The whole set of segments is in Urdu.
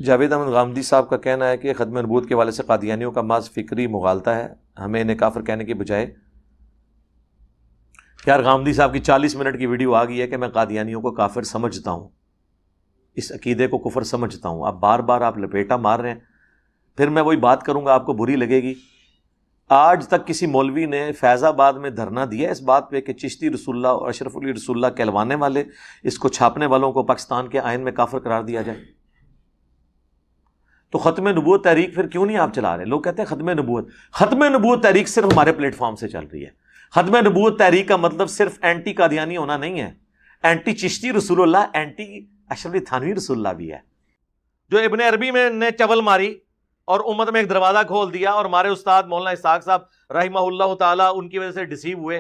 جاوید احمد غامدی صاحب کا کہنا ہے کہ ختم نبوت کے حوالے سے قادیانیوں کا محض فکری مغالطہ ہے، ہمیں انہیں کافر کہنے کی بجائے. یار غامدی صاحب کی 40 منٹ کی ویڈیو آ گئی ہے کہ میں قادیانیوں کو کافر سمجھتا ہوں، اس عقیدے کو کفر سمجھتا ہوں. اب بار بار آپ لپیٹا مار رہے ہیں، پھر میں وہی بات کروں گا، آپ کو بری لگے گی. آج تک کسی مولوی نے فیض آباد میں دھرنا دیا اس بات پہ کہ چشتی رسول اللہ اور اشرف علی رسول اللہ کہلوانے والے اس کو چھاپنے والوں کو پاکستان کے آئین میں کافر قرار دیا جائے؟ تو ختم نبوت تحریک پھر کیوں نہیں آپ چلا رہے؟ لوگ کہتے ہیں ختم نبوت تحریک صرف ہمارے پلیٹ فارم سے چل رہی ہے. ختم نبوت تحریک کا مطلب صرف اینٹی قادیانی ہونا نہیں ہے، اینٹی چشتی رسول اللہ، اینٹی اشرف علی تھانوی رسول اللہ بھی ہے. جو ابن عربی میں نے چول ماری اور امت میں ایک دروازہ کھول دیا، اور ہمارے استاد مولانا اسحاق صاحب رحمہ اللہ تعالیٰ ان کی وجہ سے ڈسیو ہوئے،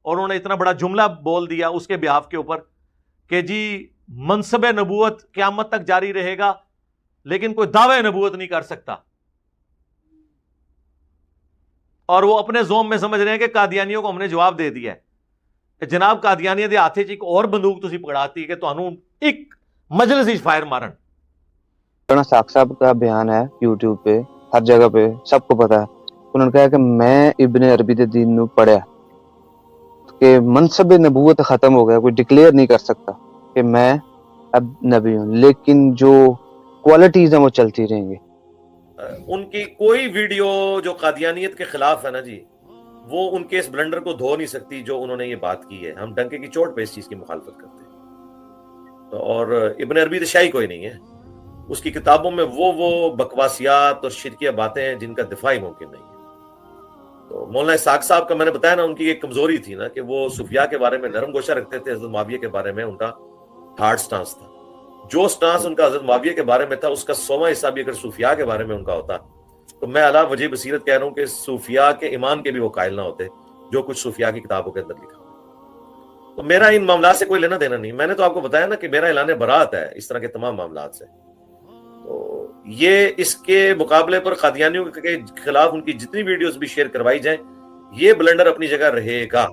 اور انہوں نے اتنا بڑا جملہ بول دیا اس کے بیہاف کے اوپر کہ جی منصب نبوت قیامت تک جاری رہے گا لیکن کوئی دعوی نبوت نہیں کر سکتا. اور وہ اپنے زوم میں سمجھ رہے ہیں کہ قادیانیوں کو ہم نے جواب دے دیا ہے. جناب قادیانیت دے ہاتھے ایک اور بندوق تسی پکڑاتی کہ تانوں ایک مجلس ہی فائر مارن. ساق صاحب کا بیان ہے یوٹیوب پہ، ہر جگہ پہ، سب کو پتا ہے. انہوں نے کہا کہ میں ابن عربی دے دین نو پڑھیا کہ منصب نبوت ختم ہو گیا، کوئی ڈکلیئر نہیں کر سکتا کہ میں اب نبی ہوں، لیکن جو کوالٹیز ہیں وہ چلتی رہیں گی. ان کی کوئی ویڈیو جو قادیانیت کے خلاف ہے نا جی، وہ ان کے اس بلنڈر کو دھو نہیں سکتی جو انہوں نے یہ بات کی ہے. ہم ڈنکے کی چوٹ پہ اس چیز کی مخالفت کرتے ہیں. اور ابن عربی تو شاہی کوئی نہیں ہے، اس کی کتابوں میں وہ بکواسیات اور شرکیہ باتیں ہیں جن کا دفاع ہی ممکن نہیں ہے. تو مولانا اسحاق صاحب کا میں نے بتایا نا، ان کی ایک کمزوری تھی نا کہ وہ صوفیاء کے بارے میں نرم گوشہ رکھتے تھے، حضرت معاویہ کے بارے میں ان کا ہارڈ سٹانس تھا. جو سٹانس ان کا حضرت معاویہ کے بارے میں تھا اس کا 100واں حصہ بھی اگر صوفیاء کے بارے میں ان کا ہوتا تو میں علا وجہ بصیرت کہہ رہا ہوں کہ صوفیاء کے ایمان کے بھی وہ قائل نہ ہوتے جو کچھ صوفیاء کی کتابوں کے اندر لکھا. تو میرا ان معاملات سے کوئی لینا دینا نہیں. میں نے تو آپ کو بتایا نا کہ میرا اعلان برات ہے اس طرح کے تمام معاملات سے. تو یہ اس کے مقابلے پر قادیانیوں کے خلاف ان کی جتنی ویڈیوز بھی شیئر کروائی جائیں، یہ بلنڈر اپنی جگہ رہے گا.